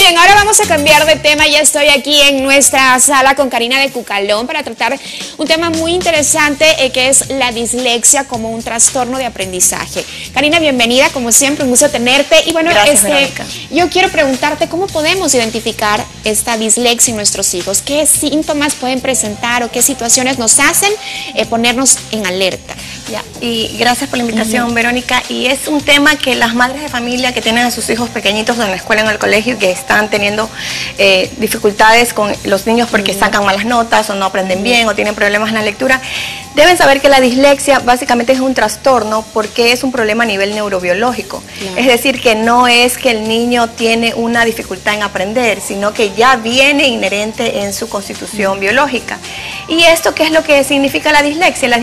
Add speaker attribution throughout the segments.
Speaker 1: bien, ahora vamos a cambiar de tema. Ya estoy aquí en nuestra sala con Karina de Cucalón para tratar un tema muy interesante que es la dislexia como un trastorno de aprendizaje. Karina, bienvenida, como siempre, un gusto tenerte. Y bueno, yo quiero preguntarte cómo podemos identificar esta dislexia en nuestros hijos. ¿Qué síntomas pueden presentar o qué situaciones nos hacen ponernos en alerta?
Speaker 2: Ya, y gracias por la invitación, Verónica. Y es un tema que las madres de familia que tienen a sus hijos pequeñitos en la escuela, en el colegio, que están teniendo dificultades con los niños porque sacan malas notas o no aprenden bien o tienen problemas en la lectura, deben saber que la dislexia básicamente es un trastorno porque es un problema a nivel neurobiológico. Es decir, que no es que el niño tiene una dificultad en aprender, sino que ya viene inherente en su constitución biológica. ¿Y esto qué es lo que significa la dislexia? La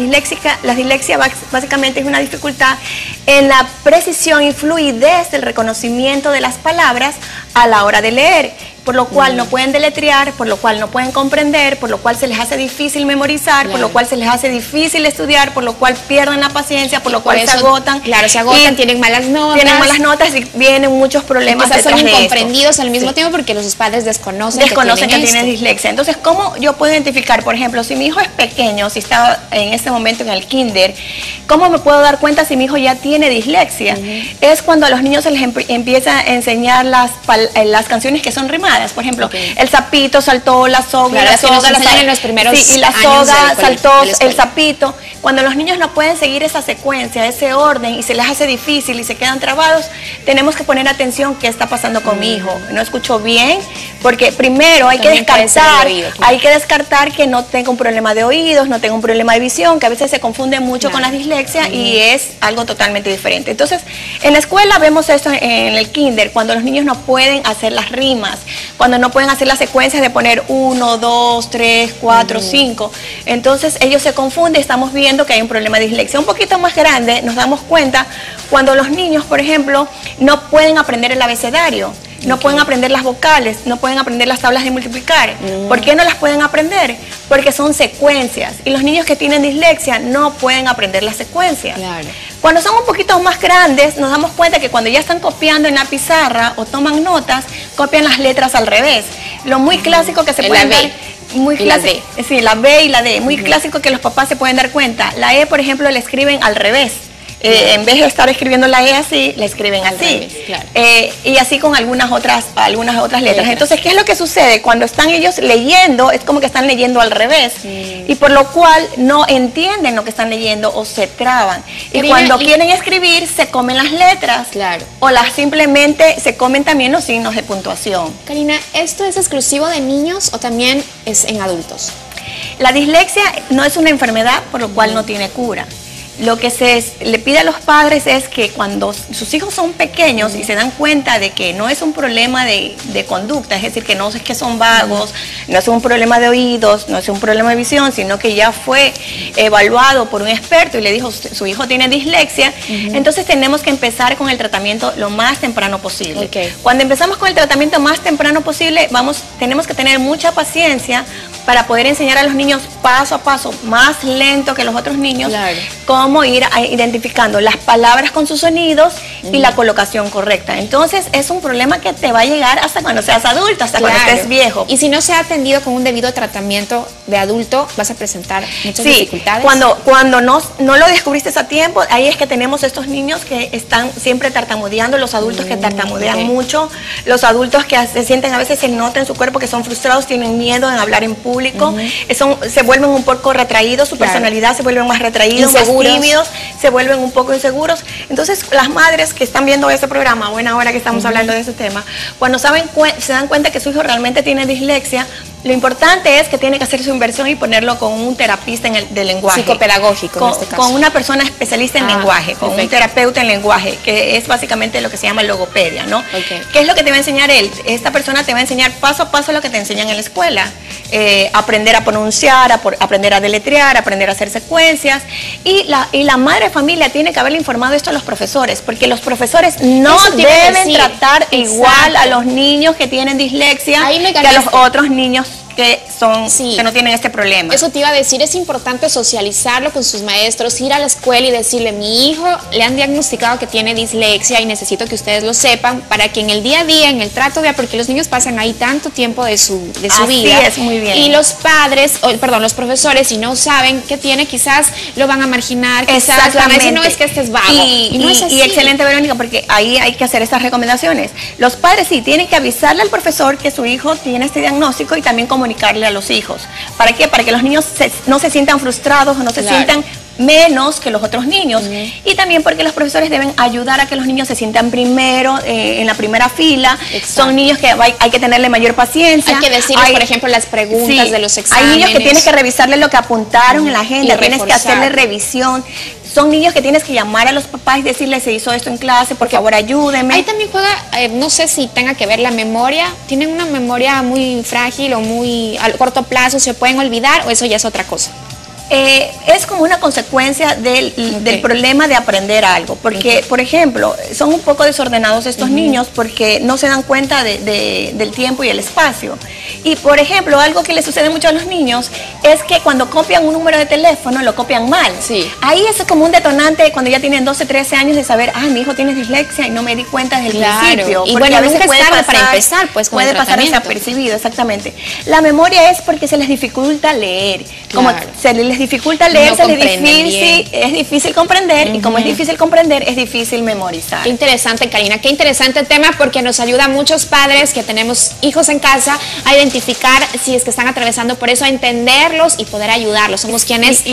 Speaker 2: dislexia básicamente es una dificultad en la precisión y fluidez del reconocimiento de las palabras a la hora de leer, por lo cual no pueden deletrear, por lo cual no pueden comprender, por lo cual se les hace difícil memorizar, por lo cual se les hace difícil estudiar, por lo cual pierden la paciencia, por lo cual se agotan.
Speaker 1: Claro, se agotan, tienen malas notas.
Speaker 2: Tienen malas notas y vienen muchos problemas detrás de esto.
Speaker 1: Son incomprendidos al mismo tiempo porque los padres desconocen
Speaker 2: que tienen dislexia. Entonces, ¿cómo yo puedo identificar, por ejemplo, si mi hijo es pequeño, si está en este momento en el kinder, cómo me puedo dar cuenta si mi hijo ya tiene dislexia? Es cuando a los niños se les empieza a enseñar las canciones que son rimadas. Por ejemplo, el sapito saltó, la soga,
Speaker 1: la soga en los primeros
Speaker 2: y la soga saltó, el sapito. Cuando los niños no pueden seguir esa secuencia, ese orden, y se les hace difícil y se quedan trabados, tenemos que poner atención qué está pasando con mi hijo. No escuchó bien, porque primero hay que descartar que no tenga un problema de oídos, no tenga un problema de visión, que a veces se confunde mucho con la dislexia y es algo totalmente diferente. Entonces, en la escuela vemos esto en el kinder, cuando los niños no pueden hacer las rimas, cuando no pueden hacer las secuencias de poner 1, 2, 3, 4, 5. Entonces ellos se confunden, estamos viendo que hay un problema de dislexia. Un poquito más grande nos damos cuenta cuando los niños, por ejemplo, no pueden aprender el abecedario. No pueden aprender las vocales, no pueden aprender las tablas de multiplicar. ¿Por qué no las pueden aprender? Porque son secuencias. Y los niños que tienen dislexia no pueden aprender las secuencias. Cuando son un poquito más grandes, nos damos cuenta que cuando ya están copiando en la pizarra o toman notas, copian las letras al revés. Lo muy clásico que se puede dar... Muy clásico, sí, la B y la D. Muy clásico que los papás se pueden dar cuenta. La E, por ejemplo, la escriben al revés. En vez de estar escribiendo la E así, la escriben así. Y así con algunas otras letras. Entonces, ¿qué es lo que sucede? Cuando están ellos leyendo, es como que están leyendo al revés. Y por lo cual no entienden lo que están leyendo o se traban. Y cuando quieren escribir, se comen las letras. O simplemente se comen también los signos de puntuación.
Speaker 1: Karina, ¿esto es exclusivo de niños o también es en adultos?
Speaker 2: La dislexia no es una enfermedad, por lo cual no tiene cura. Lo que se le pide a los padres es que cuando sus hijos son pequeños y se dan cuenta de que no es un problema de conducta, es decir, que no es que son vagos, no es un problema de oídos, no es un problema de visión, sino que ya fue evaluado por un experto y le dijo, su hijo tiene dislexia, entonces tenemos que empezar con el tratamiento lo más temprano posible. Cuando empezamos con el tratamiento más temprano posible, tenemos que tener mucha paciencia para poder enseñar a los niños paso a paso, más lento que los otros niños, cómo ir identificando las palabras con sus sonidos y la colocación correcta. Entonces es un problema que te va a llegar hasta cuando seas adulto, hasta cuando estés viejo.
Speaker 1: Y si no se ha atendido con un debido tratamiento de adulto, vas a presentar muchas dificultades.
Speaker 2: Cuando no lo descubriste a tiempo, ahí es que tenemos estos niños que están siempre tartamudeando, los adultos que tartamudean mucho, los adultos que se sienten, a veces se nota en su cuerpo que son frustrados, tienen miedo en hablar en público, se vuelven un poco retraídos, su personalidad se vuelve más retraídos, más tímidos, se vuelven un poco inseguros. Entonces las madres que están viendo este programa, buena hora que estamos hablando de ese tema, cuando se dan cuenta que su hijo realmente tiene dislexia, lo importante es que tiene que hacer su inversión y ponerlo con un terapista de lenguaje.
Speaker 1: Psicopedagógico en este caso.
Speaker 2: Con una persona especialista en lenguaje, con un terapeuta en lenguaje, que es básicamente lo que se llama logopedia, ¿no? ¿Qué es lo que te va a enseñar él? Esta persona te va a enseñar paso a paso lo que te enseñan en la escuela. Aprender a pronunciar, aprender a deletrear, aprender a hacer secuencias. Y la madre de familia tiene que haberle informado esto a los profesores, porque los profesores no deben tratar igual a los niños que tienen dislexia que a los otros niños que que no tienen este problema.
Speaker 1: Eso te iba a decir, es importante socializarlo con sus maestros, ir a la escuela y decirle, mi hijo le han diagnosticado que tiene dislexia y necesito que ustedes lo sepan para que en el día a día, en el trato de, porque los niños pasan ahí tanto tiempo de su vida.
Speaker 2: Así es, muy bien.
Speaker 1: Y los padres, los profesores, si no saben qué tiene, quizás lo van a marginar, quizás van a decir, no, es que este es vago. Y no es así.
Speaker 2: Y excelente, Verónica, porque ahí hay que hacer estas recomendaciones. Los padres sí tienen que avisarle al profesor que su hijo tiene este diagnóstico y también comunicarle a los hijos. ¿Para qué? Para que los niños no se sientan frustrados o no se sientan menos que los otros niños. Y también porque los profesores deben ayudar a que los niños se sientan primero, en la primera fila.
Speaker 1: Exacto.
Speaker 2: Son niños que hay que tenerle mayor paciencia.
Speaker 1: Hay que decirles, por ejemplo, las preguntas de los exámenes.
Speaker 2: Hay niños que tienes que revisarle lo que apuntaron en la agenda, tienes que hacerle revisión. Son niños que tienes que llamar a los papás y decirles, se hizo esto en clase, por favor ayúdenme.
Speaker 1: Ahí también juega, no sé si tenga que ver la memoria. ¿Tienen una memoria muy frágil o muy a corto plazo, se pueden olvidar o eso ya es otra cosa?
Speaker 2: Es como una consecuencia del problema de aprender algo, porque, por ejemplo, son un poco desordenados estos niños porque no se dan cuenta del tiempo y el espacio. Y, por ejemplo, algo que le sucede mucho a los niños es que cuando copian un número de teléfono, lo copian mal. Ahí es como un detonante cuando ya tienen 12, 13 años de saber, mi hijo tiene dislexia y no me di cuenta desde el principio.
Speaker 1: Y bueno, a veces puede pasar, para empezar, pues,
Speaker 2: puede pasar desapercibido, exactamente. La memoria es porque se les dificulta leer. Como se les dificulta leer, es difícil comprender, y como es difícil comprender, es difícil memorizar.
Speaker 1: Qué interesante, Karina, qué interesante tema, porque nos ayuda a muchos padres que tenemos hijos en casa a identificar si es que están atravesando por eso, a entenderlos y poder ayudarlos. Somos quienes,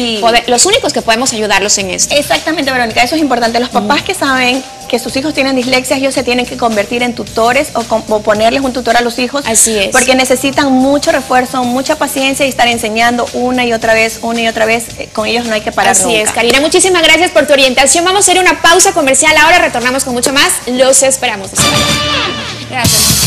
Speaker 1: los únicos que podemos ayudarlos en esto.
Speaker 2: Exactamente, Verónica, eso es importante. Los papás que saben que sus hijos tienen dislexia, ellos se tienen que convertir en tutores o ponerles un tutor a los hijos.
Speaker 1: Así es.
Speaker 2: Porque necesitan mucho refuerzo, mucha paciencia y estar enseñando una y otra vez. Con ellos no hay que parar nunca.
Speaker 1: Así es, Karina, muchísimas gracias por tu orientación. Vamos a hacer una pausa comercial ahora, retornamos con mucho más. Los esperamos. Gracias.